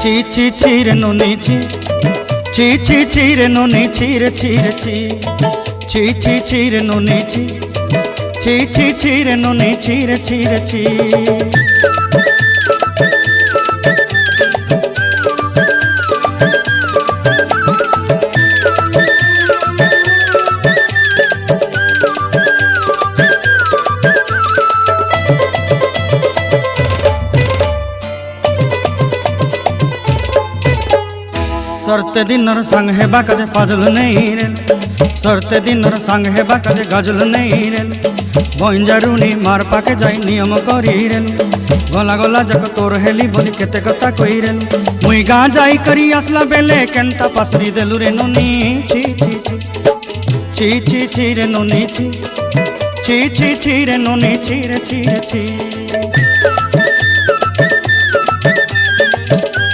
ছি ছি ছি রে নুনি ছি, ছি ছি ছি রে নুনি ছি রে ছি রে ছি, ছি ছি ছি রে নুনি ছি, ছি ছি ছি রে নুনি ছি রে ছি রে ছি। सरते दिनर संग हेबा काजे फाजल नहीं रेल, सरते दिनर संग हेबा काजे गाजल नहीं रेल, बंजारुनी मार पाके जाई नियम करी रेल, गला गला जक तोर हेली बोली केते कथा कई रेल, मुई गाँ जाई करी आसला बेले केंता पासरी देलु रे नुनी ची ची ची ची ची ची रे नुनी ची, ची ची ची रे नुनी ची रे ची रे ची।